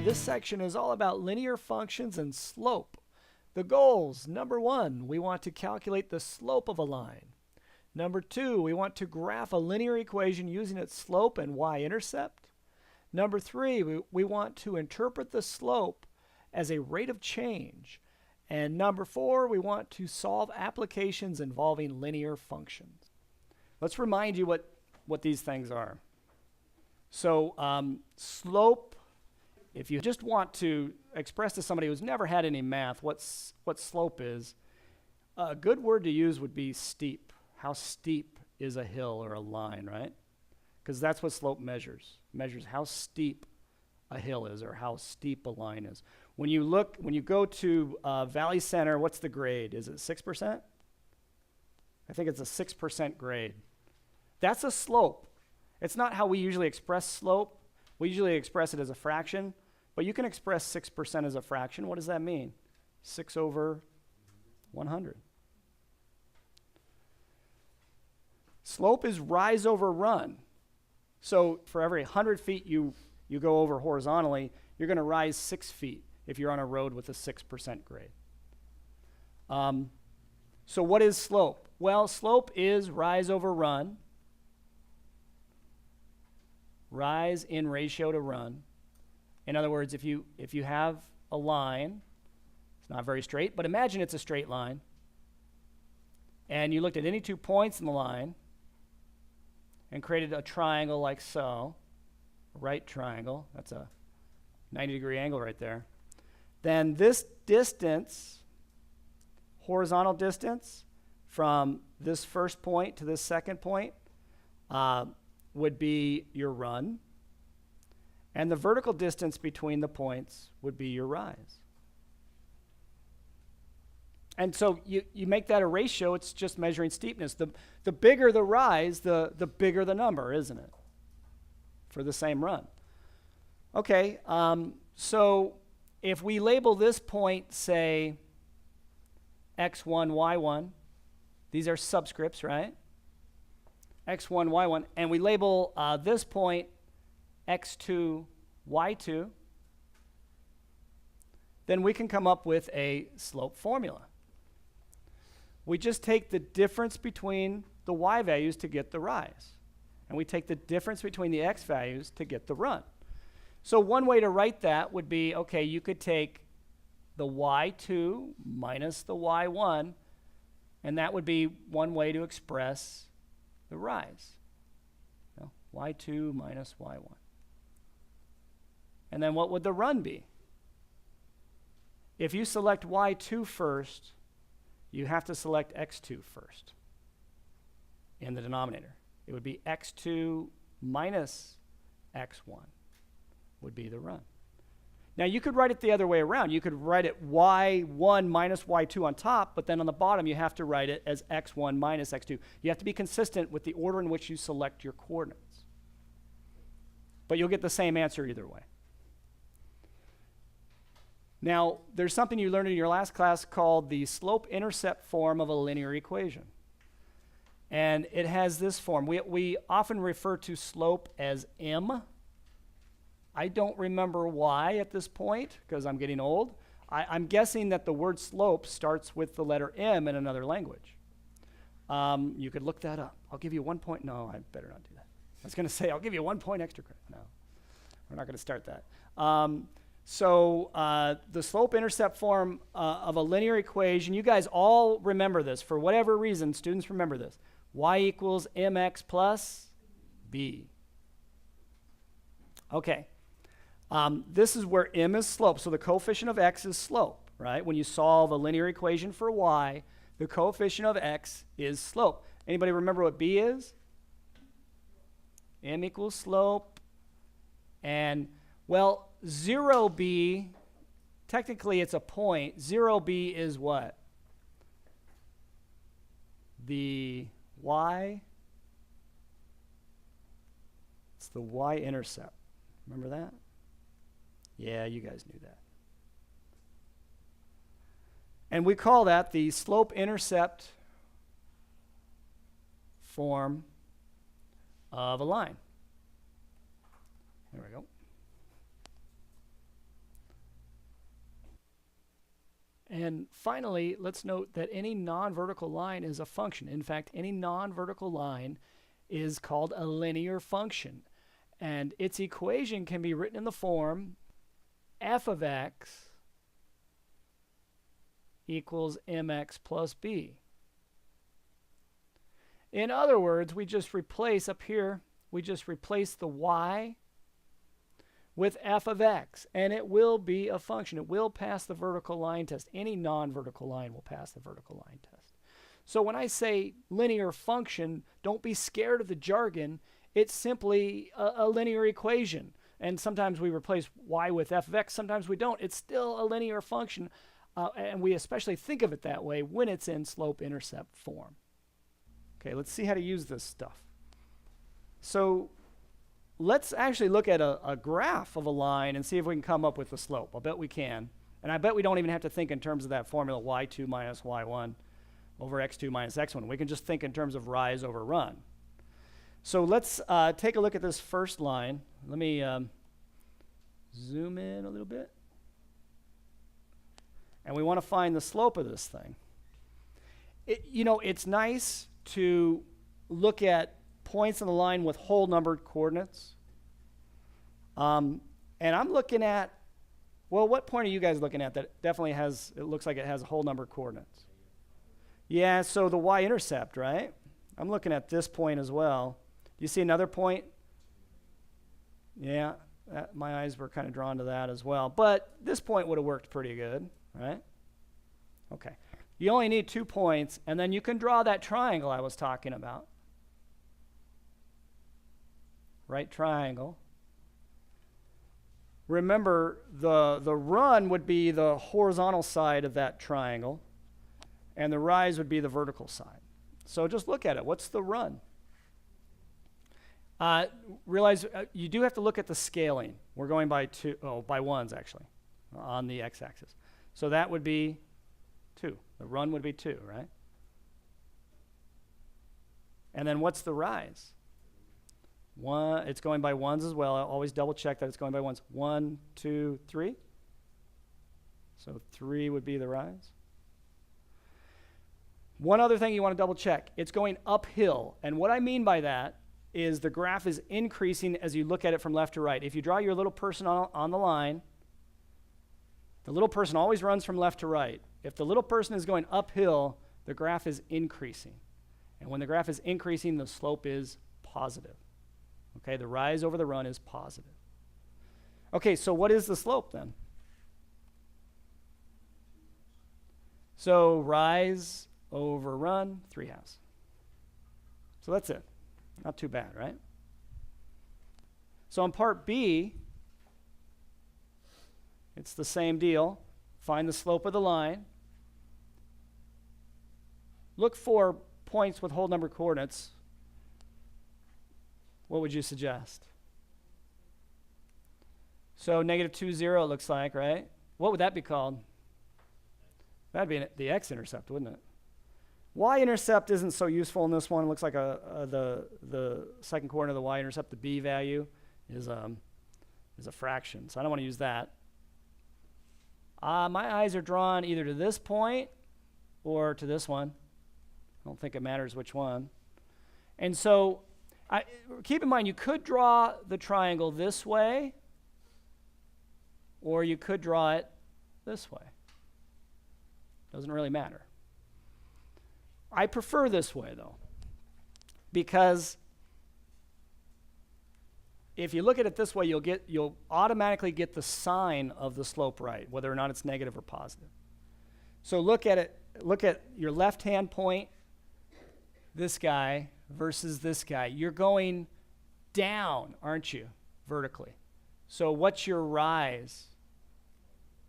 this section is all about linear functions and slope. The goals: number 1, we want to calculate the slope of a line. Number 2, we want to graph a linear equation using its slope and y-intercept. Number 3, we want to interpret the slope as a rate of change. And number 4, we want to solve applications involving linear functions. Let's remind you what these things are. So slope, if you just want to express to somebody who's never had any math what slope is, a good word to use would be steep. How steep is a hill or a line, right? Because that's what slope measures. Measures how steep a hill is or how steep a line is. When you go to Valley Center, what's the grade? Is it 6%? I think it's a 6% grade. That's a slope. It's not how we usually express slope. We usually express it as a fraction, but you can express 6% as a fraction. What does that mean? 6 over 100. Slope is rise over run. So for every 100 feet you go over horizontally, you're going to rise 6 feet if you're on a road with a 6% grade. So what is slope? Well, slope is rise over run. Rise in ratio to run. In other words, if you have a line, it's not very straight, but imagine it's a straight line, and you looked at any 2 points in the line and created a triangle like so, a right triangle, that's a 90-degree angle right there, then this distance, horizontal distance from this first point to this second point, would be your run, and the vertical distance between the points would be your rise. And so you make that a ratio, it's just measuring steepness. The bigger the rise, the bigger the number, isn't it? For the same run. Okay, so if we label this point, say, x1, y1, these are subscripts, right? x1, y1, and we label this point x2, y2, then we can come up with a slope formula. We just take the difference between the y values to get the rise, and we take the difference between the x values to get the run. So one way to write that would be, okay, you could take the y2 minus the y1, and that would be one way to express the rise. Y2 minus y1. And then what would the run be? If you select y2 first, you have to select x2 first in the denominator. It would be x2 minus x1 would be the run. Now you could write it the other way around. You could write it y1 minus y2 on top, but then on the bottom you have to write it as x1 minus x2. You have to be consistent with the order in which you select your coordinates. But you'll get the same answer either way. Now, there's something you learned in your last class called the slope-intercept form of a linear equation. And it has this form. We often refer to slope as m. I don't remember why at this point, because I'm getting old. I'm guessing that the word slope starts with the letter m in another language. You could look that up. I'll give you 1 point. No, I better not do that. I was going to say, I'll give you 1 point extra credit. No, we're not going to start that. So the slope-intercept form of a linear equation, you guys all remember this. For whatever reason, students remember this. Y equals mx plus b. Okay. This is where m is slope. So the coefficient of x is slope, right? When you solve a linear equation for y, the coefficient of x is slope. Anybody remember what b is? M equals slope. And, well, 0b, technically it's a point. 0b is what? The y. It's the y-intercept. Remember that? Yeah, you guys knew that. And we call that the slope-intercept form of a line. There we go. And finally, let's note that any non-vertical line is a function. In fact, any non-vertical line is called a linear function. And its equation can be written in the form f of x equals mx plus b. In other words, we just replace up here, we just replace the y with f of x, and it will be a function. It will pass the vertical line test. Any non-vertical line will pass the vertical line test. So when I say linear function, don't be scared of the jargon. It's simply a linear equation. And sometimes we replace y with f of x, sometimes we don't. It's still a linear function, and we especially think of it that way when it's in slope-intercept form. Okay, let's see how to use this stuff. So let's actually look at a graph of a line and see if we can come up with the slope. I'll bet we can. And I bet we don't even have to think in terms of that formula y2 minus y1 over x2 minus x1. We can just think in terms of rise over run. So let's take a look at this first line. Let me zoom in a little bit. And we want to find the slope of this thing. It's nice to look at points on the line with whole numbered coordinates. And I'm looking at, well, what point are you guys looking at that definitely has, it looks like it has whole numbered coordinates? Yeah, so the y-intercept, right? I'm looking at this point as well. Do you see another point? Yeah, my eyes were kind of drawn to that as well. But this point would have worked pretty good, right? Okay. You only need 2 points, and then you can draw that triangle I was talking about. Right triangle. Remember, the run would be the horizontal side of that triangle, and the rise would be the vertical side. So just look at it. What's the run? Realize you do have to look at the scaling. We're going by by ones actually, on the x-axis. So that would be 2. The run would be 2, right? And then what's the rise? 1. It's going by ones as well. I'll always double check that it's going by ones. 1, 2, 3. So 3 would be the rise. One other thing you want to double check. It's going uphill. And what I mean by that is the graph is increasing as you look at it from left to right. If you draw your little person on the line, the little person always runs from left to right. If the little person is going uphill, the graph is increasing. And when the graph is increasing, the slope is positive. Okay, the rise over the run is positive. Okay, so what is the slope then? So rise over run, 3/2. So that's it. Not too bad, right? So on part B, it's the same deal. Find the slope of the line. Look for points with whole number coordinates. What would you suggest? So -2, 0 it looks like, right? What would that be called? That'd be the x-intercept, wouldn't it? Y-intercept isn't so useful in this one. It looks like the second coordinate of the y-intercept, the b value, is a fraction. So I don't want to use that. My eyes are drawn either to this point or to this one. I don't think it matters which one. And so keep in mind, you could draw the triangle this way, or you could draw it this way. Doesn't really matter. I prefer this way, though, because if you look at it this way, you'll automatically get the sign of the slope right, whether or not it's negative or positive. So look at it. Look at your left-hand point, this guy, versus this guy. You're going down, aren't you, vertically? So what's your rise?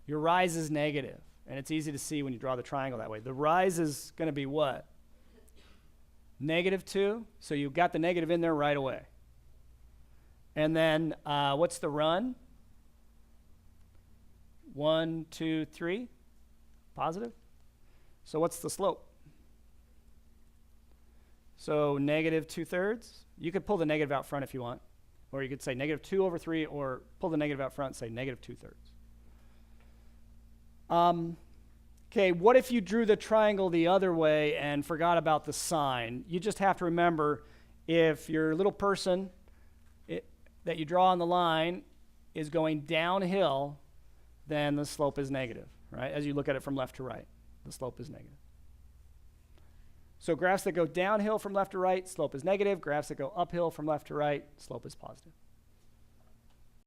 Your rise is negative, and it's easy to see when you draw the triangle that way. The rise is going to be what? -2, so you've got the negative in there right away. And then what's the run? 1, 2, 3, positive. So what's the slope? So -2/3. You could pull the negative out front if you want, or you could say -2/3, or pull the negative out front and say -2/3. Okay, what if you drew the triangle the other way and forgot about the sign? You just have to remember, if your little person that you draw on the line is going downhill, then the slope is negative, right? As you look at it from left to right, the slope is negative. So graphs that go downhill from left to right, slope is negative. Graphs that go uphill from left to right, slope is positive.